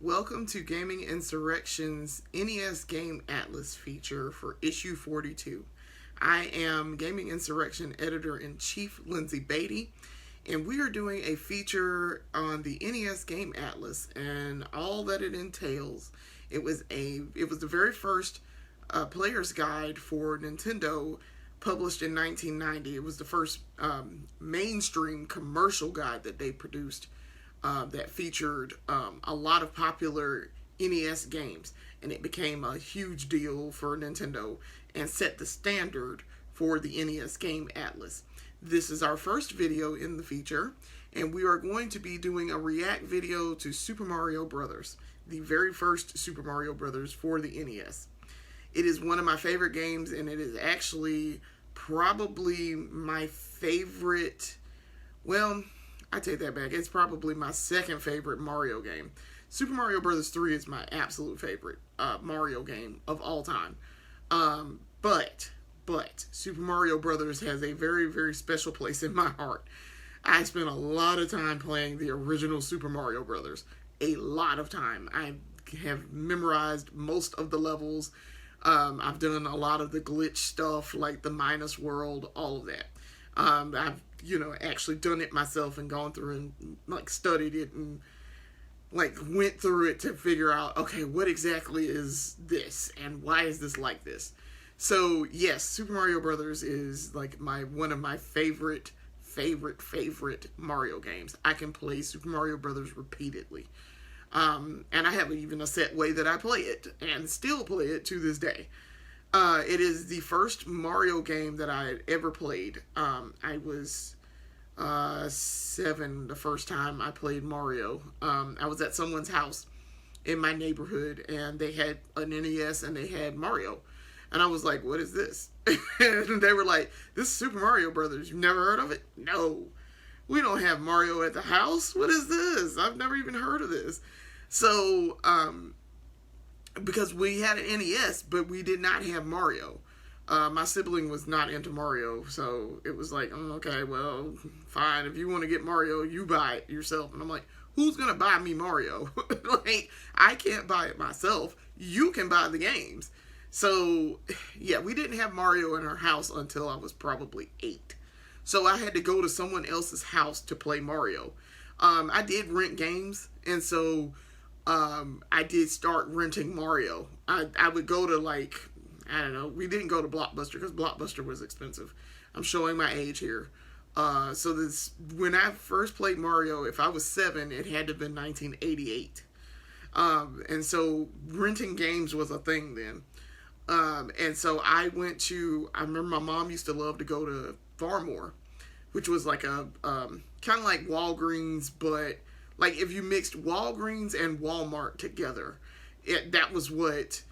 Welcome to Gaming Insurrection's NES Game Atlas feature for issue 42. I am Gaming Insurrection Editor-in-Chief Lyndsey Beatty, and we are doing a feature on the NES Game Atlas and all that it entails. It was the very first player's guide for Nintendo, published in 1990. It was the first mainstream commercial guide that they produced that featured a lot of popular NES games, and it became a huge deal for Nintendo and set the standard for the NES Game Atlas. This is our first video in the feature, and we are going to be doing a react video to Super Mario Bros., the very first Super Mario Bros. For the NES. It is one of my favorite games, and it is actually probably my favorite, well, I take that back. It's probably my second favorite Mario game. Super Mario Bros. 3 is my absolute favorite Mario game of all time. But Super Mario Bros. Has a very, very special place in my heart. I spent a lot of time playing the original Super Mario Bros. A lot of time. I have memorized most of the levels. I've done a lot of the glitch stuff, like the Minus World, all of that. I've actually done it myself and gone through and like studied it and like went through it to figure out, okay, what exactly is this and why is this like this? So yes, Super Mario Brothers is like one of my favorite Mario games. I can play Super Mario Brothers repeatedly. And I have even a set way that I play it and still play it to this day. It is the first Mario game that I had ever played. I was 7 the first time I played Mario. I was at someone's house in my neighborhood, and they had an NES and they had Mario. And I was like, what is this? And they were like, this is Super Mario Brothers. You've never heard of it? No. We don't have Mario at the house. What is this? I've never even heard of this. So, because we had an NES, but we did not have Mario. My sibling was not into Mario, so it was like, okay, well, fine. If you want to get Mario, you buy it yourself. And I'm like, who's going to buy me Mario? Like, I can't buy it myself. You can buy the games. So, yeah, we didn't have Mario in our house until I was probably 8. So I had to go to someone else's house to play Mario. I did rent games, and so I did start renting Mario. I would go to, like, I don't know, we didn't go to Blockbuster because Blockbuster was expensive. I'm showing my age here. So when I first played Mario, if I was 7, it had to have been 1988. And so renting games was a thing then. And so I remember my mom used to love to go to Farmore, which was like a, kind of like Walgreens, but like if you mixed Walgreens and Walmart together, that was what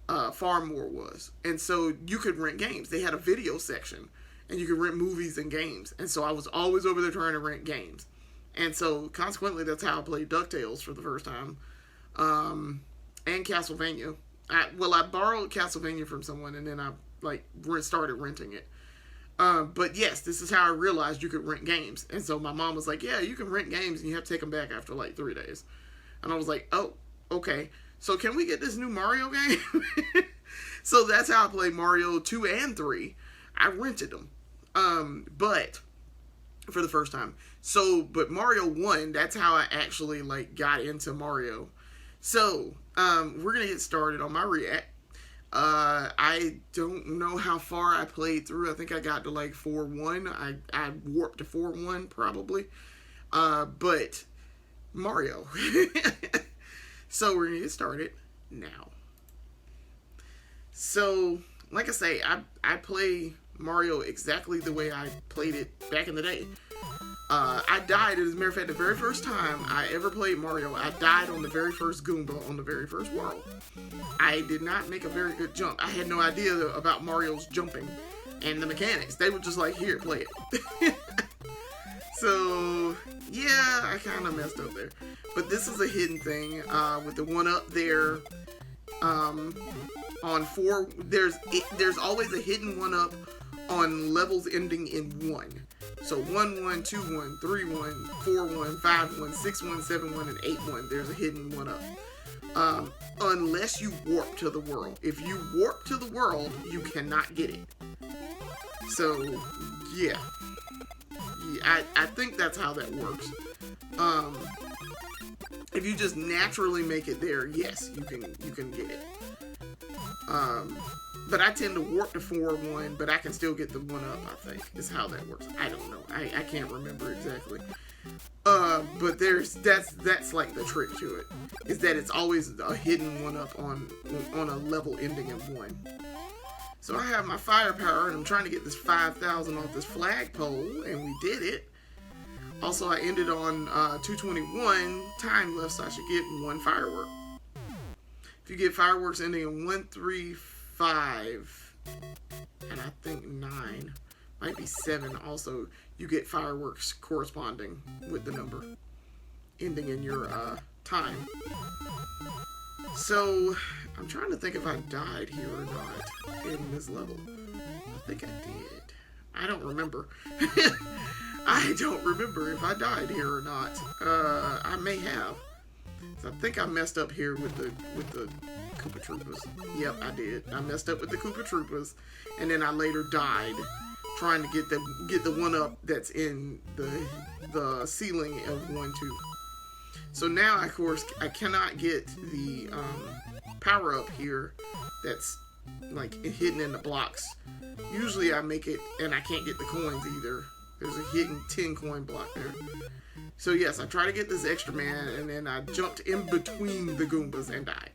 Farmore was. And so you could rent games. They had a video section, and you could rent movies and games. And so I was always over there trying to rent games. And so consequently, that's how I played DuckTales for the first time. And Castlevania. I borrowed Castlevania from someone, and then I started renting it. But yes, this is how I realized you could rent games. And so my mom was like, yeah, you can rent games, and you have to take them back after like 3 days. And I was like, oh, okay. So can we get this new Mario game? So that's how I played Mario 2 and 3. I rented them. But for the first time. So, but Mario 1, that's how I actually like got into Mario. So, we're going to get started on my react. I don't know how far I played through. I think I got to like 4-1. I warped to 4-1 probably. But Mario. So we're going to get started now. So, like I say, I play Mario exactly the way I played it back in the day. I died, as a matter of fact, the very first time I ever played Mario, I died on the very first Goomba on the very first world. I did not make a very good jump. I had no idea about Mario's jumping and the mechanics. They were just like, here, play it. So, yeah, I kind of messed up there. But this is a hidden thing with the one up there. On 4, there's always a hidden one up on levels ending in 1. So 1 1, 2 1, 3 1, 4 1, 5 1, 6 1, 7 1, and 8 1. There's a hidden 1-up. Unless you warp to the world. If you warp to the world, you cannot get it. So, yeah. I think that's how that works. If you just naturally make it there, yes, you can get it. But I tend to warp to 4-1, but I can still get the 1-up, I think, is how that works. I don't know. I can't remember exactly. But that's like the trick to it, is that it's always a hidden 1-up on a level ending in 1. So I have my firepower, and I'm trying to get this 5,000 off this flagpole, and we did it. Also, I ended on 221 time left, so I should get 1 firework. If you get fireworks ending in 135, and I think 9, might be 7 also, you get fireworks corresponding with the number ending in your time. So, I'm trying to think if I died here or not in this level. I think I did. I don't remember. I don't remember if I died here or not. I may have. So I think I messed up here with the Koopa Troopas. Yep, I did. I messed up with the Koopa Troopas, and then I later died trying to get the 1-up that's in the ceiling of 1-2. So now, of course, I cannot get the power up here that's like hidden in the blocks. Usually I make it, and I can't get the coins either. There's a hidden 10 coin block there. So yes, I try to get this extra man, and then I jumped in between the Goombas and died.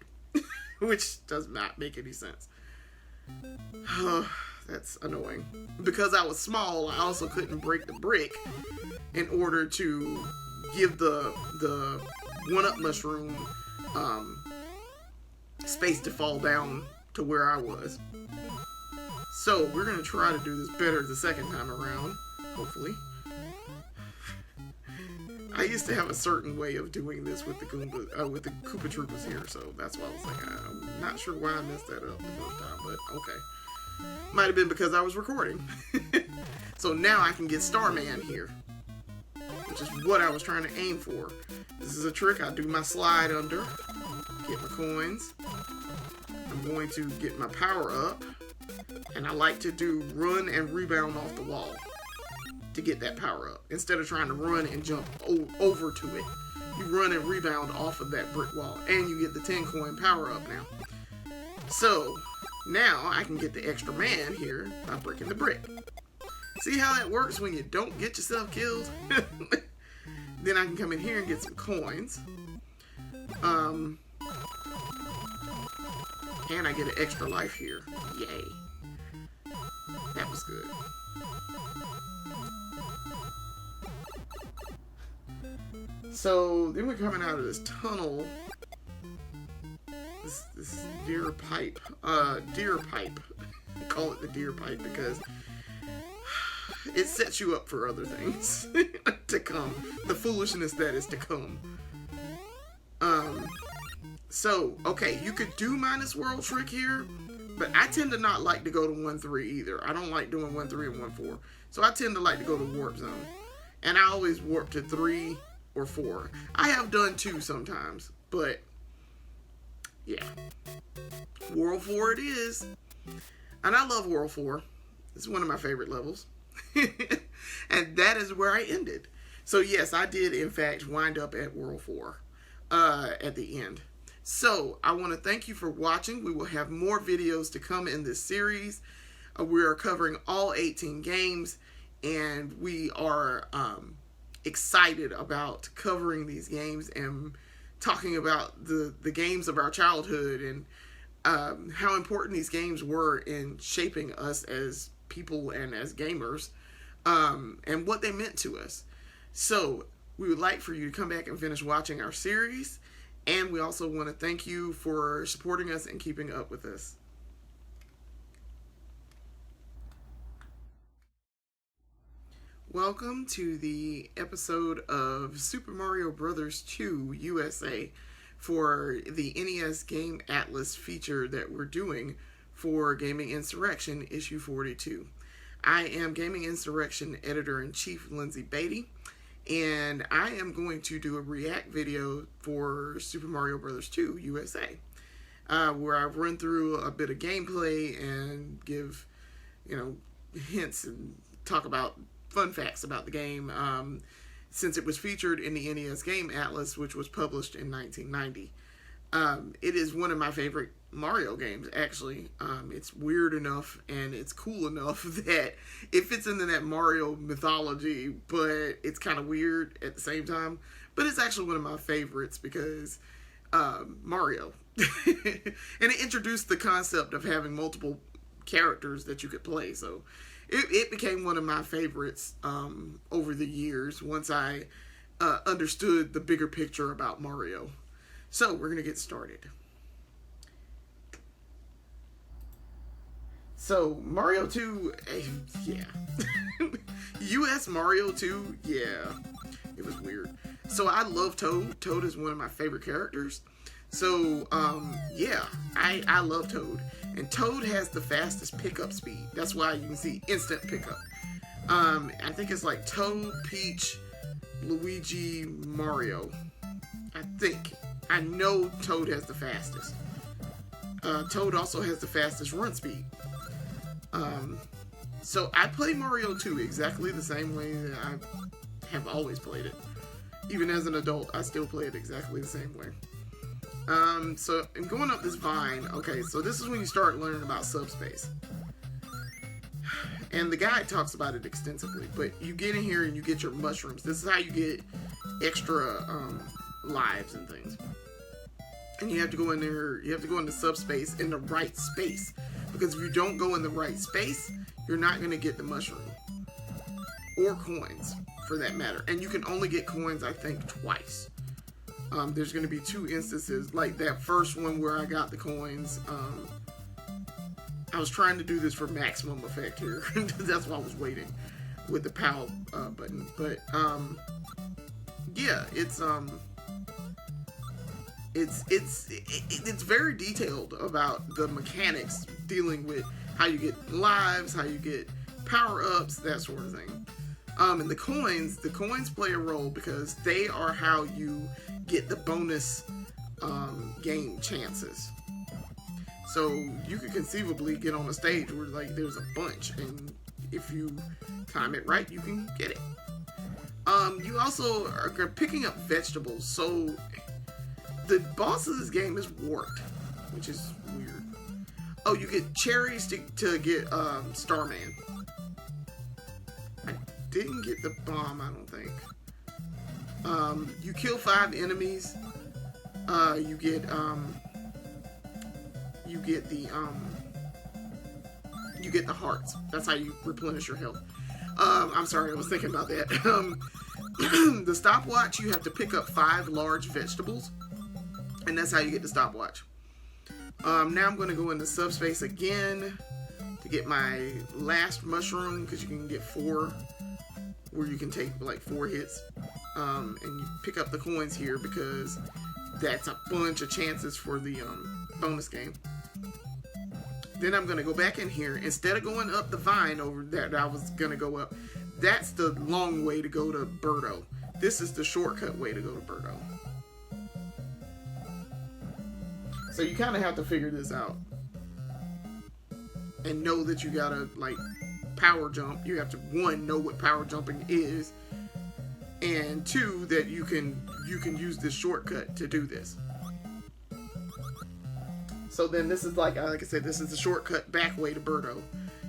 Which does not make any sense. That's annoying. Because I was small, I also couldn't break the brick in order to give the 1-up mushroom space to fall down to where I was. So we're going to try to do this better the second time around, hopefully. I used to have a certain way of doing this with the with the Koopa Troopas here, so that's why I was like, I'm not sure why I messed that up the first time, but okay. Might have been because I was recording. So now I can get Starman here, which is what I was trying to aim for. This is a trick. I do my slide under, get my coins. I'm going to get my power up, and I like to do run and rebound off the wall to get that power up, instead of trying to run and jump over to it. You run and rebound off of that brick wall, and you get the 10 coin power up now. So now I can get the extra man here by breaking the brick. See how that works when you don't get yourself killed? Then I can come in here and get some coins. And I get an extra life here. Yay. That was good. So then we're coming out of this tunnel. This deer pipe. Deer pipe. I call it the deer pipe because it sets you up for other things to come. The foolishness that is to come. So, okay, you could do minus world trick here, but I tend to not like to go to 1-3 either. I don't like doing 1-3 and 1-4. So I tend to like to go to warp zone. And I always warp to 3 or 4. I have done 2 sometimes, but yeah. World 4 it is. And I love World 4. It's one of my favorite levels. And that is where I ended. So yes, I did in fact wind up at World 4 at the end. So I want to thank you for watching. We will have more videos to come in this series. We are covering all 18 games, and we are excited about covering these games and talking about the games of our childhood and how important these games were in shaping us as people and as gamers, and what they meant to us. So we would like for you to come back and finish watching our series, and we also want to thank you for supporting us and keeping up with us. Welcome to the episode of Super Mario Bros. 2 USA for the NES Game Atlas feature that we're doing for Gaming Insurrection issue 42. I am Gaming Insurrection Editor-in-Chief Lyndsey Beatty, and I am going to do a react video for Super Mario Bros. 2 USA, where I run through a bit of gameplay and give, hints and talk about fun facts about the game, since it was featured in the NES Game Atlas, which was published in 1990. It is one of my favorite Mario games, actually. It's weird enough and it's cool enough that it fits into that Mario mythology, but it's kind of weird at the same time. But it's actually one of my favorites because Mario. And it introduced the concept of having multiple characters that you could play. So it became one of my favorites over the years once I understood the bigger picture about Mario. So we're going to get started. So Mario 2, yeah. US Mario 2, yeah. It was weird. So I love Toad. Toad is one of my favorite characters. So, yeah, I love Toad. And Toad has the fastest pickup speed. That's why you can see instant pickup. I think it's like Toad, Peach, Luigi, Mario. I think. I know Toad has the fastest. Toad also has the fastest run speed. So I play Mario 2 exactly the same way that I have always played it. Even as an adult, I still play it exactly the same way. So I'm going up this vine. Okay, so this is when you start learning about subspace. And the guide talks about it extensively, but you get in here and you get your mushrooms. This is how you get extra lives and things. And you have to go in there, you have to go into subspace in the right space. Because if you don't go in the right space, you're not going to get the mushroom. Or coins, for that matter. And you can only get coins, I think, twice. There's going to be 2 instances, like that first one where I got the coins. I was trying to do this for maximum effect here. That's why I was waiting with the PAL button. But, yeah, it's very detailed about the mechanics dealing with how you get lives, how you get power-ups, that sort of thing. And the coins play a role because they are how you get the bonus game chances. So you could conceivably get on a stage where like there's a bunch, and if you time it right, you can get it. You also are picking up vegetables, so the boss of this game is warped, which is weird. Oh, you get cherries to get Starman. I didn't get the bomb, I don't think. You kill 5 enemies. You get the hearts. That's how you replenish your health. I'm sorry, I was thinking about that. The stopwatch, you have to pick up 5 large vegetables. And that's how you get the stopwatch. Now I'm going to go into subspace again to get my last mushroom, because you can get 4, where you can take like 4 hits. And you pick up the coins here because that's a bunch of chances for the bonus game. Then I'm going to go back in here. Instead of going up the vine over that I was going to go up, that's the long way to go to Birdo. This is the shortcut way to go to Birdo. So you kind of have to figure this out. And know that you gotta, like, power jump. You have to, 1, know what power jumping is. And 2, that you can use this shortcut to do this. So then this is like I said, this is the shortcut back way to Birdo.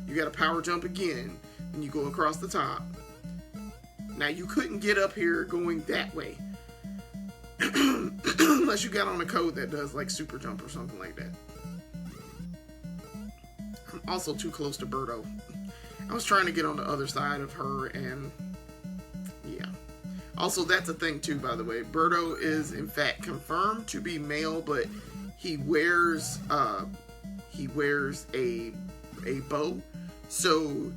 You gotta power jump again, and you go across the top. Now you couldn't get up here going that way. Unless you got on a code that does like super jump or something like that. I'm also too close to Birdo. I was trying to get on the other side of her, and yeah. Also, that's a thing too, by the way. Birdo is in fact confirmed to be male, but he wears a bow. So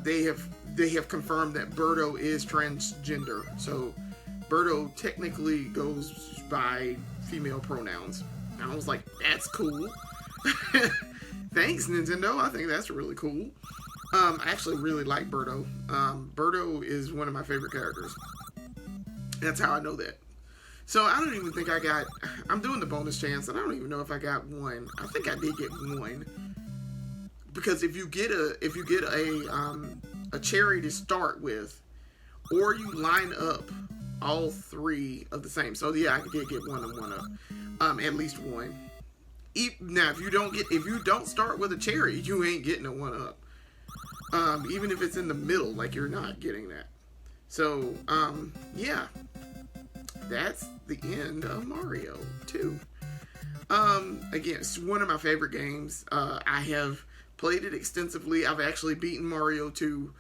they have confirmed that Birdo is transgender. So Birdo technically goes by female pronouns. And I was like, that's cool. Thanks, Nintendo. I think that's really cool. I actually really like Birdo. Birdo is one of my favorite characters. That's how I know that. So I don't even think I got. I'm doing the bonus chance, and I don't even know if I got one. I think I did get one, because if you get a cherry to start with, or you line up all three of the same. So yeah, I did get one and one up, at least one. Now, if you don't start with a cherry, you ain't getting a one up. Even if it's in the middle, like, you're not getting that. So yeah, that's the end of Mario 2. Again, it's one of my favorite games. I have played it extensively. I've actually beaten Mario 2.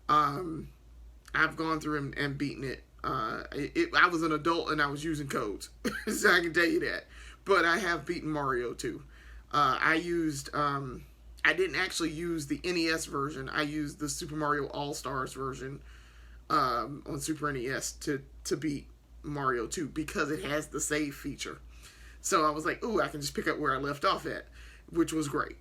I've gone through and beaten it. I was an adult and I was using codes, so I can tell you that. But I have beaten Mario 2. I didn't actually use the NES version. I used the Super Mario All-Stars version on Super NES to beat Mario 2, because it has the save feature. So I was like, ooh, I can just pick up where I left off at, which was great.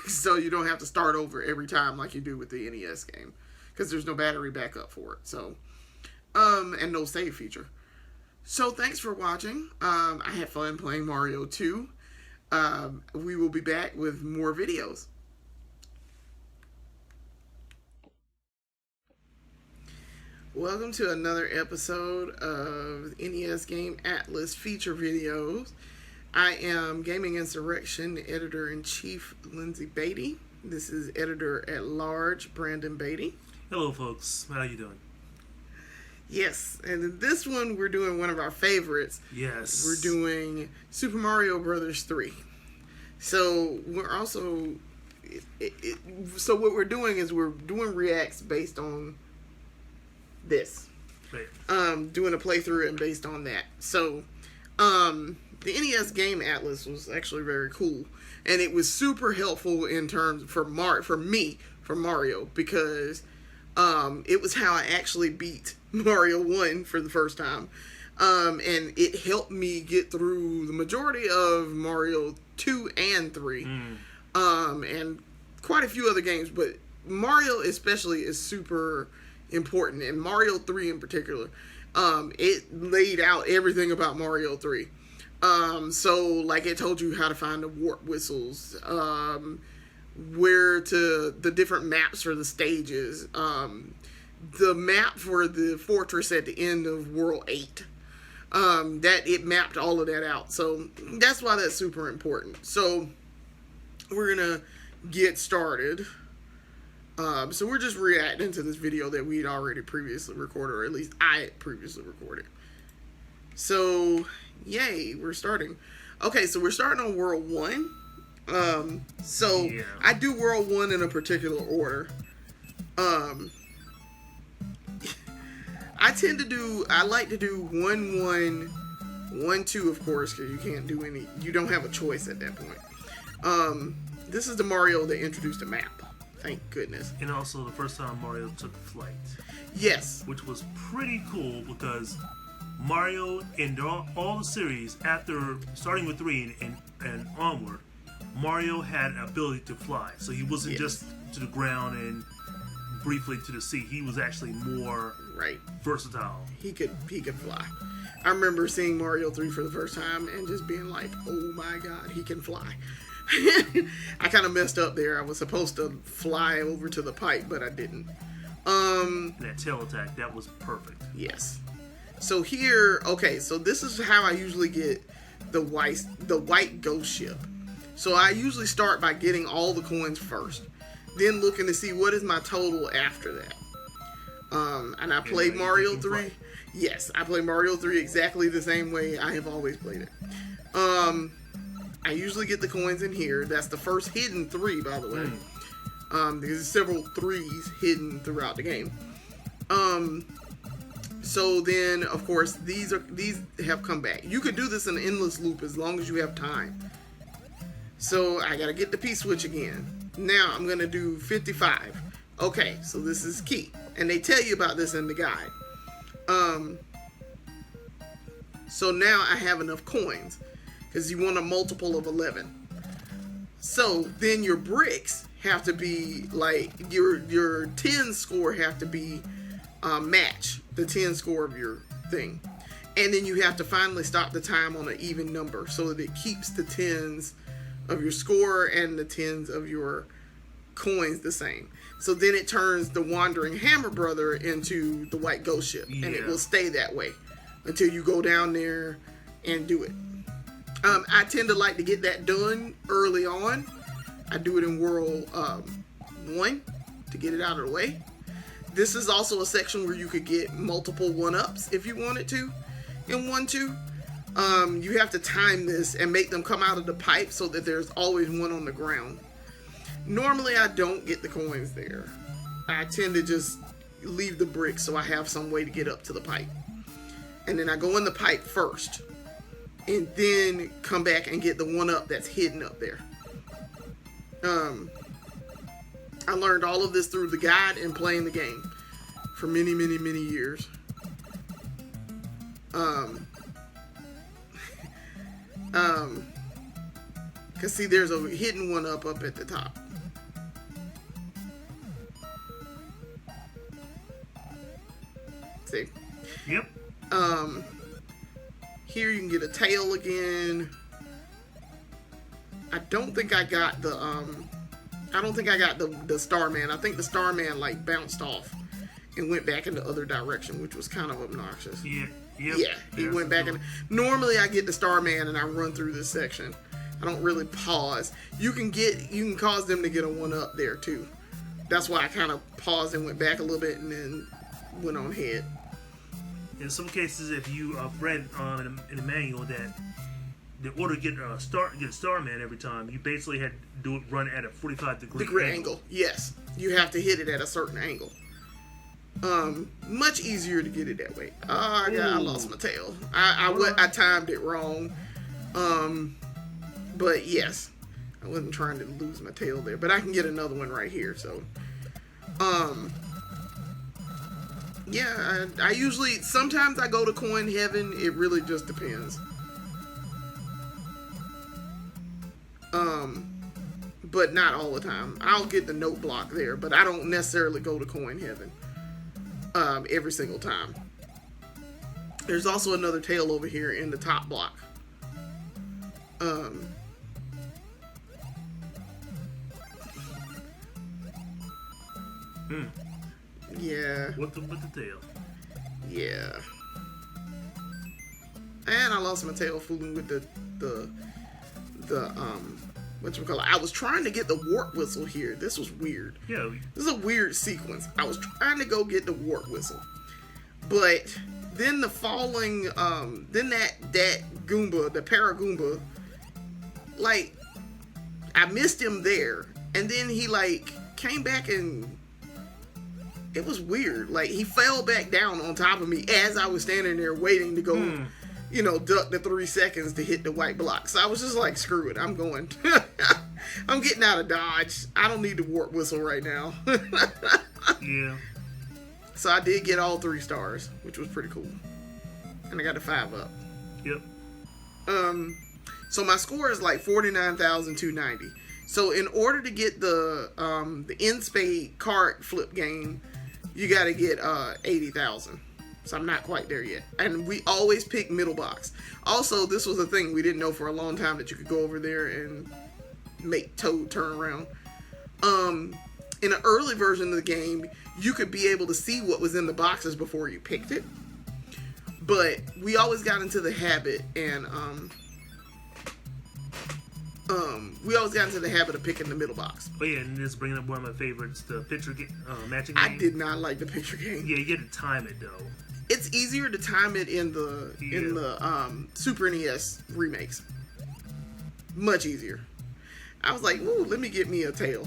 So you don't have to start over every time like you do with the NES game, because there's no battery backup for it. So, and no save feature. So thanks for watching. I had fun playing Mario 2. We will be back with more videos. Welcome to another episode of NES Game Atlas feature videos. I am Gaming Insurrection Editor-in-Chief Lyndsey Beatty. This is Editor-at-Large Brandon Beatty. Hello, folks. How you doing? Yes, and in this one we're doing one of our favorites. Yes. We're doing Super Mario Brothers 3. So we're also... so what we're doing is we're doing reacts based on this. Right. Doing a playthrough and based on that. So, the NES Game Atlas was actually very cool, and it was super helpful in terms for Mario, because it was how I actually beat Mario 1 for the first time, and it helped me get through the majority of Mario 2 and 3, and quite a few other games, but Mario especially is super important, and Mario 3 in particular. It laid out everything about Mario 3. So, like, it told you how to find the warp whistles, where to, the different maps for the stages, the map for the fortress at the end of World 8, that it mapped all of that out. So, that's why that's super important. So, we're gonna get started. So we're just reacting to this video that we'd already previously recorded, or at least I had previously recorded. So, yay, we're starting. Okay, so we're starting on World 1. So, yeah. I do World 1 in a particular order. I like to do 1-1, 1-2, of course, because you can't do any, you don't have a choice at that point. This is the Mario that introduced a map. Thank goodness. And also the first time Mario took flight. Yes. Which was pretty cool, because Mario in all the series, after starting with 3 and onward, Mario had an ability to fly. So he wasn't just to the ground and briefly to the sea. He was actually more versatile. He could fly. I remember seeing Mario 3 for the first time and just being like, oh my god, he can fly. I kind of messed up there. I was supposed to fly over to the pipe, but I didn't. That tail attack, that was perfect. Yes. So here, okay, so this is how I usually get the white ghost ship. So I usually start by getting all the coins first, then looking to see what is my total after that. And I played Mario 3. Yes, I play Mario 3 exactly the same way I have always played it. I usually get the coins in here. That's the first hidden 3, by the way. There's several 3s hidden throughout the game. So then, of course, these have come back. You could do this in an endless loop as long as you have time. So I gotta get the P-switch again. Now I'm gonna do 55. Okay, so this is key. And they tell you about this in the guide. So now I have enough coins, because you want a multiple of 11. So then your bricks have to be like your 10 score have to be match the 10 score of your thing, and then you have to finally stop the time on an even number so that it keeps the 10s of your score and the 10s of your coins the same. So then it turns the wandering hammer brother into the white ghost ship, and it will stay that way until you go down there and do it. I tend to like to get that done early on. I do it in world 1 to get it out of the way. This is also a section where you could get multiple 1-ups if you wanted to in 1-2. You have to time this and make them come out of the pipe so that there's always one on the ground. Normally I don't get the coins there. I tend to just leave the bricks so I have some way to get up to the pipe. And then I go in the pipe first and then come back and get the 1-up that's hidden up there. I learned all of this through the guide and playing the game for many, many, many years. Cause see, there's a hidden 1-up at the top. See? Yep. Here you can get a tail again. I don't think I got the the Starman. I think the Starman like bounced off and went back in the other direction, which was kind of obnoxious. Yeah. Yep. Yeah, he went back in. Normally I get the Starman and I run through this section. I don't really pause. You can cause them to get a 1-up there too. That's why I kind of paused and went back a little bit and then went on ahead. In some cases, if you read in the manual that in order to get a Starman every time, you basically had to run at a 45-degree angle. Yes, you have to hit it at a certain angle. Much easier to get it that way. I lost my tail. I timed it wrong. But yes, I wasn't trying to lose my tail there. But I can get another one right here. So, yeah, I usually, sometimes I go to coin heaven. It really just depends. But not all the time. I'll get the note block there, but I don't necessarily go to coin heaven every single time. There's also another tail over here in the top block. Yeah. With the tail. Yeah. And I lost my tail fooling with the whatchamacallit. I was trying to get the warp whistle here. This was weird. Yeah. This is a weird sequence. I was trying to go get the warp whistle. But then the falling then that Goomba, the Paragoomba, like I missed him there. And then he like came back and it was weird. Like he fell back down on top of me as I was standing there waiting to go duck the 3 seconds to hit the white block. So I was just like, screw it, I'm going. I'm getting out of Dodge. I don't need the warp whistle right now. Yeah. So I did get all 3 stars, which was pretty cool. And I got a 5-up. Yep. So my score is like 49,290. So in order to get the in-spade card flip game, you got to get 80,000. So I'm not quite there yet. And we always pick middle box. Also, this was a thing we didn't know for a long time, that you could go over there and make Toad turn around. In an early version of the game, you could be able to see what was in the boxes before you picked it. But we always got into the habit of picking the middle box. Oh yeah, and this is bringing up one of my favorites, the picture matching game. I did not like the picture game. Yeah, you get to time it though. It's easier to time it in the Super NES remakes. Much easier. I was like, ooh, let me get me a tail.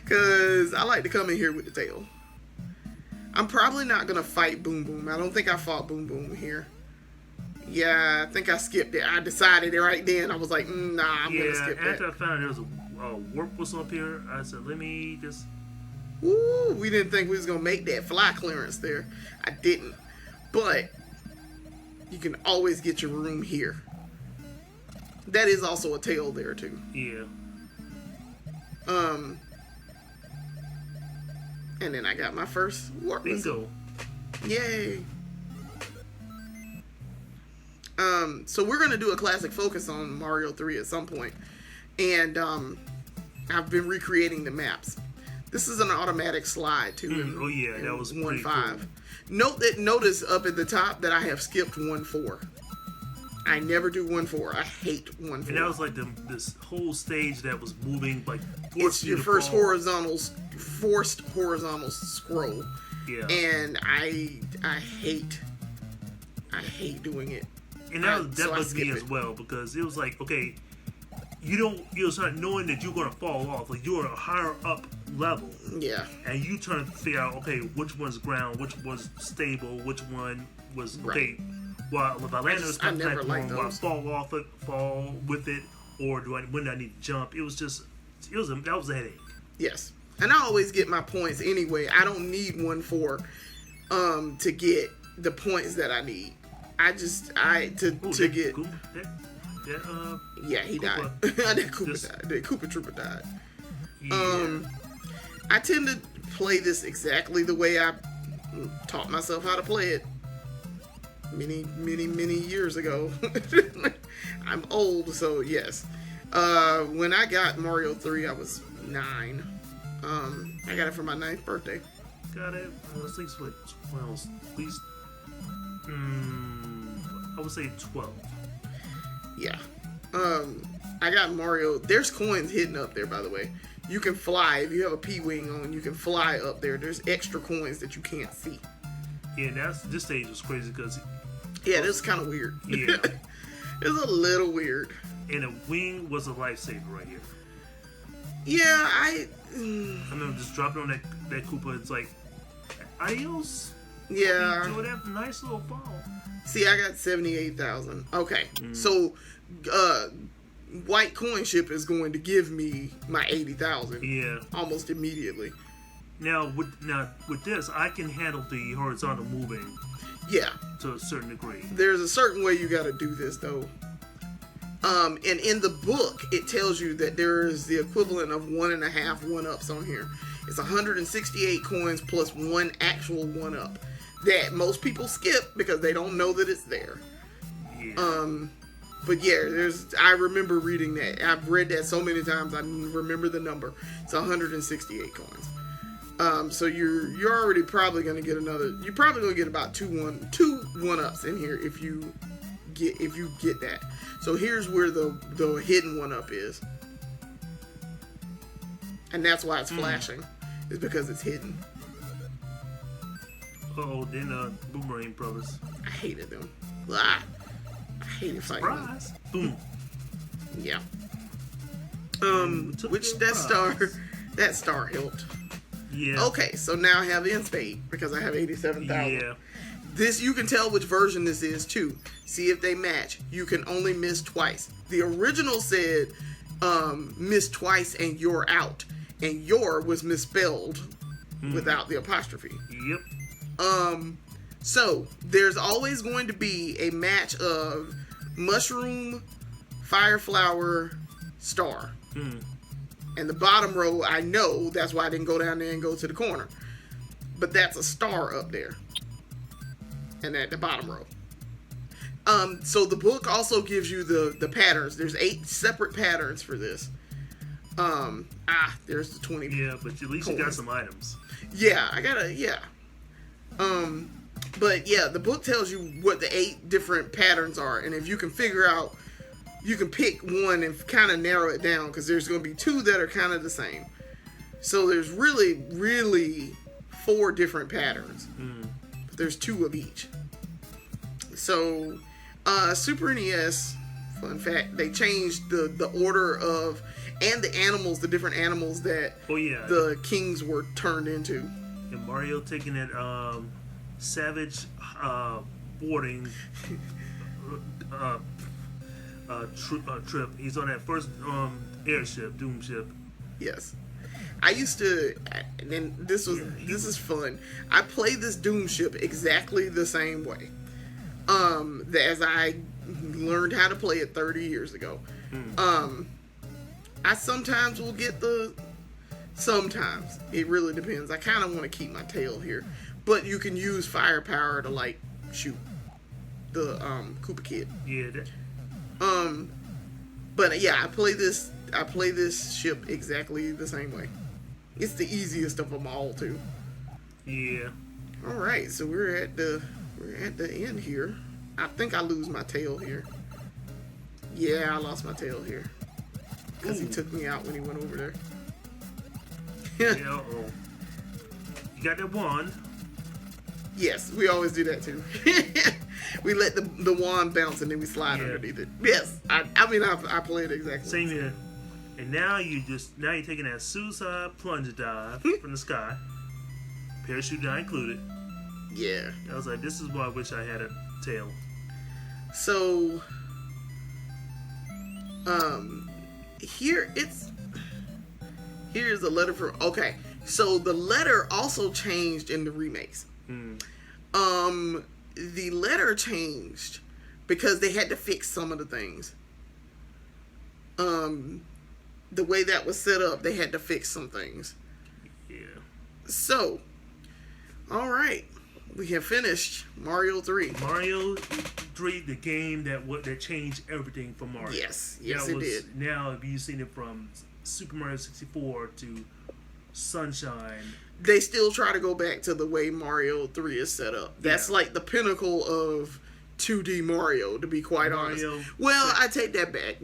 Because I like to come in here with the tail. I'm probably not going to fight Boom Boom. I don't think I fought Boom Boom here. Yeah, I think I skipped it. I decided it right then. I was like, nah, I'm going to skip that. After I found out there was a warp whistle up here, I said, let me just... Ooh, we didn't think we was going to make that fly clearance there. I didn't. But you can always get your room here. That is also a tail there, too. Yeah. And then I got my first warp missile. Yay! So we're gonna do a classic focus on Mario 3 at some point, and I've been recreating the maps. This is an automatic slide too. That was 1-5. Cool. Notice up at the top that I have skipped 1-4. I never do 1-4. I hate 1-4. And that was like this whole stage that was moving, like it's your first forced horizontal scroll. Yeah. And I hate doing it. And that bugged me as well, because it was like, okay, you'll start knowing that you're gonna fall off. Like, you're a higher up level. Yeah. And you trying to figure out, okay, which one's ground, which one's stable, which one was okay. While if I land on this platform, will I fall with it, or when do I need to jump? That was a headache. Yes. And I always get my points anyway. I don't need 1-4 to get the points that I need. To get. Yeah, he died. That Koopa died. The Koopa Trooper died. Yeah. I tend to play this exactly the way I taught myself how to play it many years ago. I'm old, so yes. When I got Mario 3, I was 9. I got it for my 9th birthday. Got it. At least I would say 12. Yeah. I got Mario. There's coins hidden up there, by the way. You can fly. If you have a P-Wing on, you can fly up there. There's extra coins that you can't see. Yeah, this stage was crazy because... Yeah, this is kind of weird. Yeah. It's a little weird. And a wing was a lifesaver right here. Yeah, I remember just dropping on that Koopa. It's like, adios. Yeah. Enjoy that nice little fall. See, I got 78,000. Okay, so White Coin Ship is going to give me my 80,000. Yeah. Almost immediately. Now with this, I can handle the horizontal moving. Yeah. To a certain degree. There's a certain way you got to do this though. And in the book, it tells you that there is the equivalent of 1.5 1-ups on here. It's 168 coins plus 1 actual 1-up that most people skip because they don't know that it's there. Yeah. But yeah, I remember reading that. I've read that so many times. I remember the number. It's 168 coins. So you're already probably going to get another. You're probably going to get about two 1-ups in here if you get that. So here's where the hidden 1-up is, and that's why it's flashing. Is because it's hidden. Then Boomerang Brothers. I hated them. I hated fighting them. Surprise! Boom. Yeah. Which that star helped. Yeah. Okay, so now I have N Spade because I have 87,000. Yeah. This, you can tell which version this is too. See if they match. You can only miss twice. The original said miss twice and you're out. And your was misspelled without the apostrophe. Yep. So there's always going to be a match of mushroom, fire flower, star. And the bottom row, I know, that's why I didn't go down there and go to the corner. But that's a star up there. And at the bottom row. So the book also gives you the patterns. There's 8 separate patterns for this. There's the 20. Yeah, but at least you got some items. Yeah, but yeah, the book tells you what the 8 different patterns are. And if you can figure out, you can pick one and kind of narrow it down because there's going to be 2 that are kind of the same. So there's really 4 different patterns. But there's 2 of each. So, Super NES, fun fact, they changed the order of, and the animals, the different animals that the kings were turned into. And Mario taking that savage boarding trip. He's on that first airship, Doom ship. Yes. I used to, and this is fun. I played this Doom ship exactly the same way. As I learned how to play it 30 years ago. I sometimes will get the Sometimes. It really depends. I kind of want to keep my tail here. But you can use firepower to, like, shoot the Koopa Kid. Yeah. But yeah, I play this ship exactly the same way. It's the easiest of them all, too. Yeah. All right, so we're at the end here. I think I lose my tail here. Yeah, I lost my tail here because he took me out when he went over there. Yeah. Uh-oh. You got that wand. Yes, we always do that too. We let the wand bounce and then we slide underneath it. Yes, I play it exactly. Same here. And now you're taking that suicide plunge dive from the sky. Parachute not included. Yeah. I was like, this is why I wish I had a tail. So, here's a letter for. Okay, so the letter also changed in the remakes. The letter changed because they had to fix some of the things. The way that was set up, they had to fix some things. Yeah. So, all right, we have finished Mario 3. Mario 3, the game that changed everything for Mario. Yes, it did. Now, if you've seen it from Super Mario 64 to Sunshine, they still try to go back to the way Mario 3 is set up. That's like the pinnacle of 2D Mario, to be quite honest. Well, I take that back.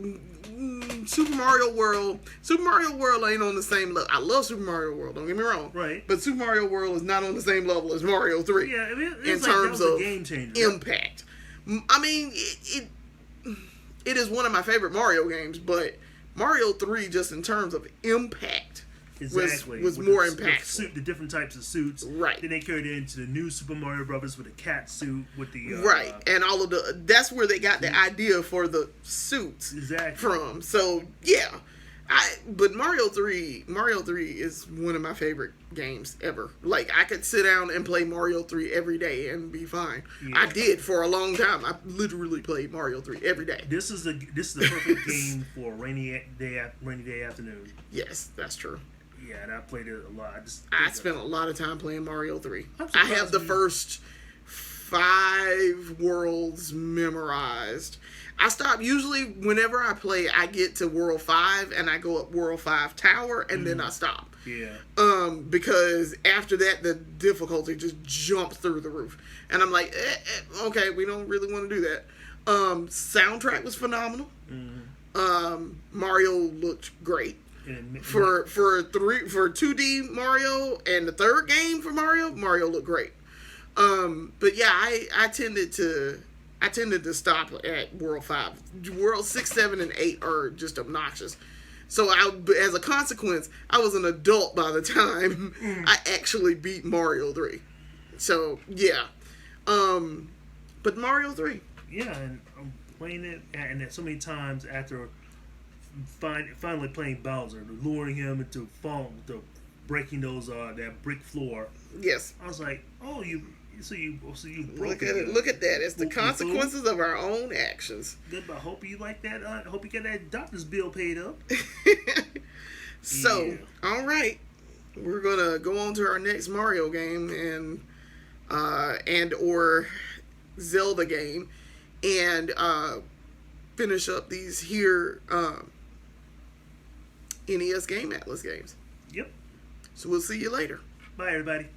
Super Mario World ain't on the same level. I love Super Mario World, don't get me wrong. Right. But Super Mario World is not on the same level as Mario 3. Yeah, in terms of game changer. Impact. I mean, it is one of my favorite Mario games, but Mario 3, just in terms of impact, was more impactful. The different types of suits. Right. Then they carried it into the new Super Mario Brothers with a cat suit with the right, and all of that's where they got the idea for the suits from. So yeah, but Mario 3 is one of my favorite games ever. Like, I could sit down and play Mario 3 every day and be fine. Yeah. I did for a long time. I literally played Mario 3 every day. This is the perfect game for rainy day afternoon. Yes, that's true. Yeah, and I played it a lot. I spent a lot of time playing Mario 3. I have the first 5 worlds memorized. I stop, usually whenever I play, I get to World 5 and I go up World 5 Tower and then I stop. Yeah. Because after that, the difficulty just jumps through the roof. And I'm like, okay, we don't really want to do that. Soundtrack was phenomenal. Mario looked great. For 2D Mario and the third game for Mario looked great. But yeah, I tended to stop at World 5. World 6, 7, and 8 are just obnoxious. So as a consequence, I was an adult by the time I actually beat Mario 3. So yeah, but Mario 3. Yeah, and I'm playing it, and so many times after finally playing Bowser, luring him into breaking those that brick floor. Yes. I was like, oh, you broke it. Look at that. It's the consequences of our own actions. Good, but I hope you like that. Hope you get that doctor's bill paid up. So, all right, we're gonna go on to our next Mario game and or Zelda game, and finish up these here NES Game Atlas games. Yep. So we'll see you later. Bye, everybody.